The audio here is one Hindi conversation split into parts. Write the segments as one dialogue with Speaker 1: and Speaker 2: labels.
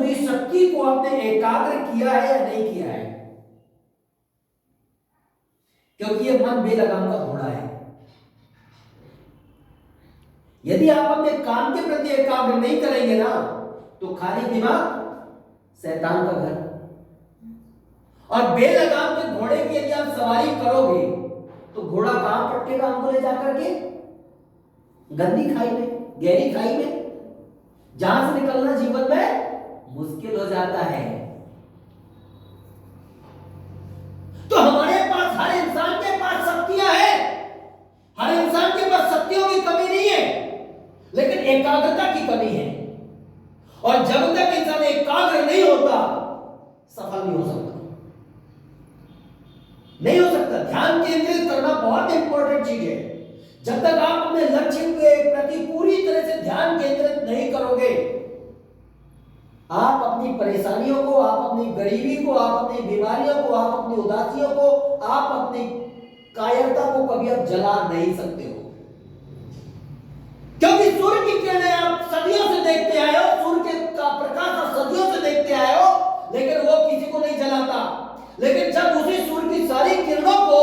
Speaker 1: की शक्ति को आपने एकाग्र किया है या नहीं किया है, क्योंकि ये मन बेलगाम का घोड़ा है। यदि आप अपने काम के प्रति एकाग्र नहीं करेंगे ना, तो खाली दिमाग शैतान का घर। और बेलगाम के घोड़े की यदि आप सवारी करोगे तो घोड़ा कहां पटकेगा हमको ले जाकर के? गंदी खाई में, गहरी खाई में, जहां से निकलना जीवन में मुश्किल हो जाता है। तो हमारे पास, हर इंसान के पास शक्तियां हैं, हर इंसान के पास शक्तियों की कमी नहीं है, लेकिन एकाग्रता की कमी है। और जब तक इंसान एकाग्र नहीं होता, सफल नहीं हो सकता, नहीं हो सकता। ध्यान केंद्रित करना बहुत इंपॉर्टेंट चीज है। जब तक आप अपने लक्ष्य के प्रति पूरी तरह से ध्यान केंद्रित नहीं करोगे, आप अपनी परेशानियों को, आप अपनी गरीबी को, आप अपनी बीमारियों को, आप अपनी उदासियों को, आप अपनी कायरता को कभी आप जला नहीं सकते हो। क्योंकि सूर्य की किरणें आप सदियों से देखते आए हो, सूर्य का प्रकाश आप सदियों से देखते आए हो, लेकिन वो किसी को नहीं जलाता। लेकिन जब उसी सूर्य की सारी किरणों को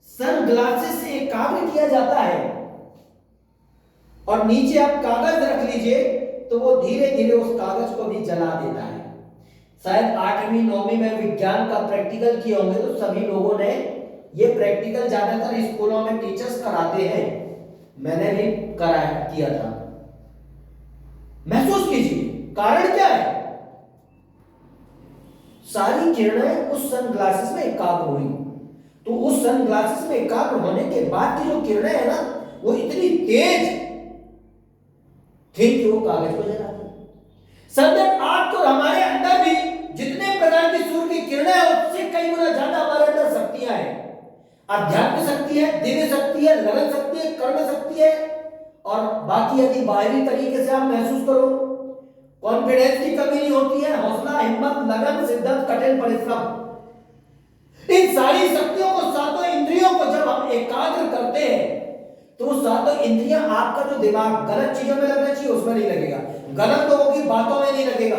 Speaker 1: सनग्लासेस से एकाग्र किया जाता है और नीचे आप कागज रख लीजिए, तो वो धीरे धीरे उस कागज को भी जला देता है। शायद 8वीं 9वीं में विज्ञान का प्रैक्टिकल किए होंगे, तो सभी लोगों ने ये प्रैक्टिकल ज्यादातर स्कूलों में टीचर्स कराते हैं, मैंने भी कराया किया था। महसूस कीजिए, कारण क्या है? सारी किरणें उस सनग्लासेस में एकाग्र हुई, तो उस सनग्लासेस में एकाग्र होने के बाद की जो किरणें है ना, वो इतनी तेज थी कि वो कागज को जला दी। सतत आपको और हमारे अंदर भी जितने प्रकार की सूर्य की किरणें हैं, उससे कई गुना ज्यादा हमारे अंदर शक्तियां हैं। आध्यात्मिक शक्ति है, दिव्य शक्ति है, लगन शक्ति है, कर्म शक्ति है। और बाकी यदि बाहरी तरीके से आप महसूस करो, कॉन्फिडेंस की कमी नहीं होती है, हौसला, हिम्मत, लगन, शिद्दत, कठिन परिश्रम, इन सारी शक्तियों को, सातों इंद्रियों को जब हम एकाग्र करते हैं, तो सातों इंद्रियां, आपका जो दिमाग गलत चीजों में लगना चाहिए उसमें नहीं लगेगा, गलत लोगों की बातों में नहीं लगेगा,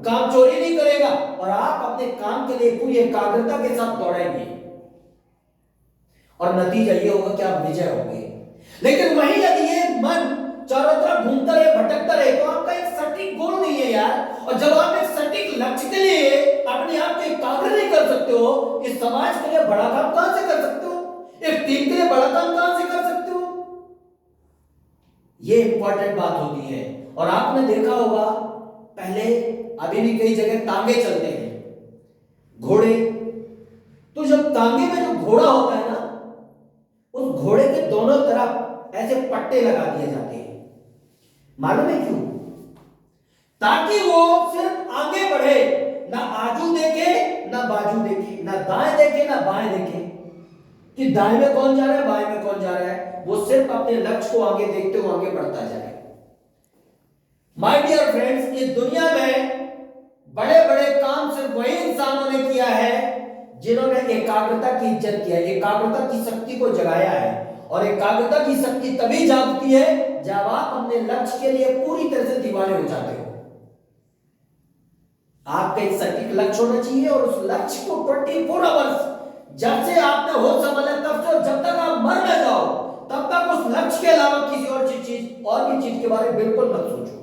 Speaker 1: काम चोरी नहीं करेगा, और आप अपने काम के लिए पूरी एकाग्रता के साथ दौड़ेंगे और नतीजा ये होगा कि आप विजय होंगे। लेकिन वहीं यदि ये मन चारों तरफ घूमता रहे, भटकता रहे, तो आपका एक सटीक गोल नहीं है यार। और जब आप एक सटीक लक्ष्य के लिए अपने आप को एकाग्र नहीं कर सकते हो, इस समाज के लिए बड़ा काम कहां से कर सकते हो? एक टीम के लिए बड़ा काम कहां से कर सकते हो? ये इंपॉर्टेंट बात होती है। और आपने देखा होगा, पहले, अभी भी कई जगह तांगे चलते हैं, घोड़े। तो जब तांगे में जो घोड़ा होता है ना, उस घोड़े के दोनों तरफ ऐसे पट्टे लगा दिए जाते हैं। मालूम है क्यों? ताकि वो सिर्फ आगे बढ़े, ना आजू देखे, ना बाजू देखे, ना दाएं देखे, ना बाएं देखे कि दाएं में कौन जा रहा है, बाएं में कौन जा रहा है। वो सिर्फ अपने लक्ष्य को आगे देखते हुए आगे बढ़ता जाए। माय डियर फ्रेंड्स, इस दुनिया में बड़े बड़े काम सिर्फ वही इंसानों ने किया है जिन्होंने एकाग्रता की इज्जत किया है, एकाग्रता की शक्ति को जगाया है। और एकाग्रता की शक्ति तभी जागती है जब आप अपने लक्ष्य के लिए पूरी तरह से दीवाने हो जाते हो। आपका एक सटीक लक्ष्य होना चाहिए, और उस लक्ष्य को 24 आवर्स, जब से आपने होश संभाला तब से जब तक आप मर न जाओ, तब तक उस लक्ष्य के अलावा किसी और चीज के बारे में बिल्कुल मत सोचो।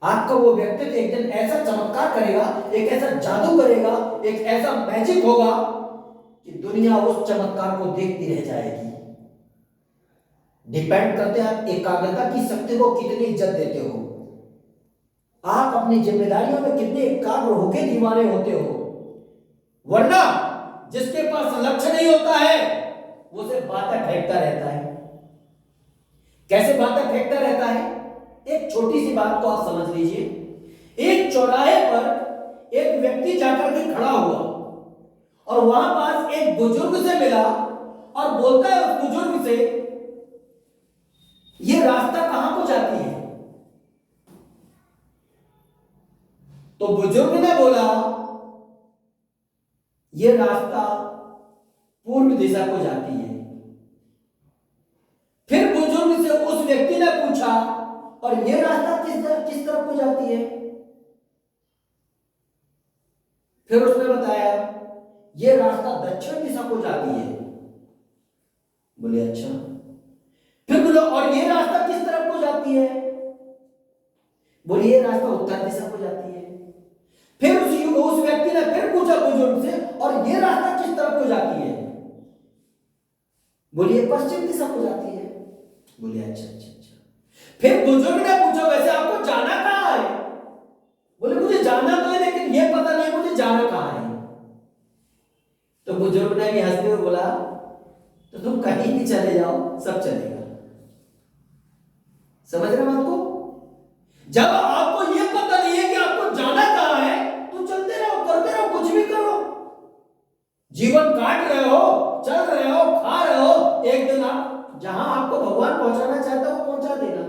Speaker 1: आपका वो व्यक्तित्व एक दिन ऐसा चमत्कार करेगा, एक ऐसा जादू करेगा, एक ऐसा मैजिक होगा कि दुनिया उस चमत्कार को देखती रह जाएगी। डिपेंड करते हैं आप एकाग्रता की शक्ति को कितनी इज्जत देते हो, आप अपनी जिम्मेदारियों में कितने एकाग्र होकर दीवाने होते हो। वरना जिसके पास लक्ष्य नहीं होता है, वो सिर्फ बातें फेंकता रहता है। कैसे बातें फेंकता रहता है? एक छोटी सी बात को आप समझ लीजिए। एक चौराहे पर एक व्यक्ति जाकर के खड़ा हुआ और वहां पास एक बुजुर्ग से मिला और बोलता है उस बुजुर्ग से, ये रास्ता कहां को जाती है? तो बुजुर्ग ने बोला, ये रास्ता पूर्व दिशा को जाती है। फिर बुजुर्ग से उस व्यक्ति ने पूछा, और ये रास्ता किस तरफ को जाती है? फिर उसने बताया ये रास्ता दक्षिण दिशा को जाती है। बोले अच्छा। फिर बोलो और ये रास्ता किस तरफ को जाती है? बोले ये रास्ता उत्तर दिशा को जाती है। फिर उस व्यक्ति ने फिर पूछा बुजुर्ग से और ये रास्ता किस तरफ को जाती है? बोलिए पश्चिम दिशा को जाती है। बोले अच्छा अच्छा अच्छा। फिर बुजुर्ग ने पूछा वैसे आपको जाना कहां है? बोले मुझे जाना तो है लेकिन ये पता नहीं मुझे जाना कहां है। तो बुजुर्ग ने भी हंसते हुए बोला तो तुम कहीं भी चले जाओ सब चलेगा। समझ रहे बात को? जब आपको ये पता नहीं है कि आपको जाना कहां है तो चलते रहो, करते रहो, कुछ भी करो। जीवन काट रहे हो, चल रहे हो, खा रहे हो, एक दिन आप जहां आपको भगवान पहुंचाना चाहता है वो पहुंचा देगा।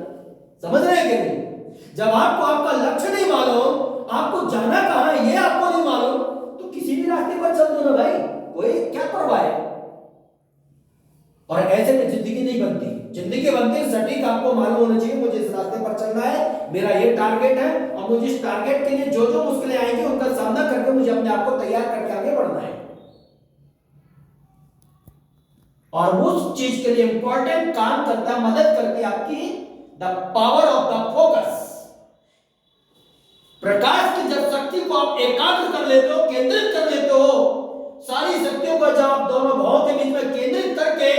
Speaker 1: समझ रहे हैं कि नहीं? जब आपको आपका लक्ष्य नहीं मालूम, आपको जाना कहां है ये आपको नहीं मालूम, तो किसी भी रास्ते पर चल दो ना भाई, कोई क्या परवाह है। और ऐसे में जिंदगी नहीं बनती। जिंदगी बनती सटीक आपको मालूम होना चाहिए मुझे इस रास्ते पर चलना है, मेरा ये टारगेट है और मुझे इस टारगेट के लिए जो जो मुश्किलें आएंगी उनका सामना करके मुझे अपने आप को तैयार करके आगे बढ़ना है। और उस चीज के लिए इंपॉर्टेंट काम करता है, मदद करती आपकी the power of the focus. प्रकाश की जब शक्ति को आप एकाग्र कर लेते हो, केंद्रित कर लेते हो, सारी शक्तियों को जब आप दोनों भावों के बीच में केंद्रित करके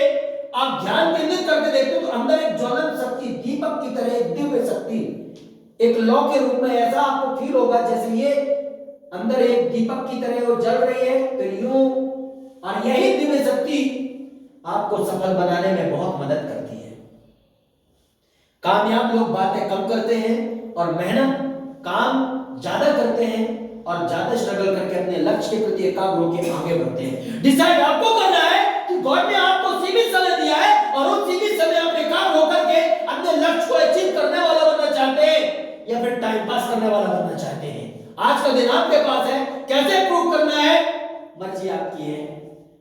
Speaker 1: आप ध्यान केंद्रित करके देखते हो तो अंदर एक ज्वलन शक्ति, दीपक की तरह एक दिव्य शक्ति, एक लौ के रूप में ऐसा आपको फील होगा जैसे ये अंदर एक दीपक की तरह वो जल रही है। तो यूं, और यही दिव्य शक्ति आपको सफल बनाने में बहुत मदद करती है। कामयाब लोग बातें कम करते हैं और मेहनत काम ज्यादा करते हैं और ज्यादा स्ट्रगल करके अपने लक्ष्य के प्रति एकाग्र होकर आगे बढ़ते हैं। डिसाइड आपको करना है कि गॉड ने आपको सीमित समय दिया है और उस सीमित समय आप एकाग्र होकर के अपने लक्ष्य को अचीव करने वाला बनना चाहते हैं या फिर टाइम पास करने वाला बनना चाहते हैं। आज का दिन आपके पास है, कैसे प्रूव करना है मर्जी आपकी है।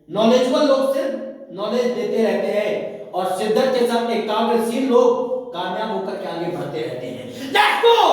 Speaker 1: नॉलेजेबल लोग सिर्फ नॉलेज देते रहते हैं और शिद्दत के साथ एकाग्रशील लोग कामयाब होकर के आगे बढ़ते रहते हैं। Let's go.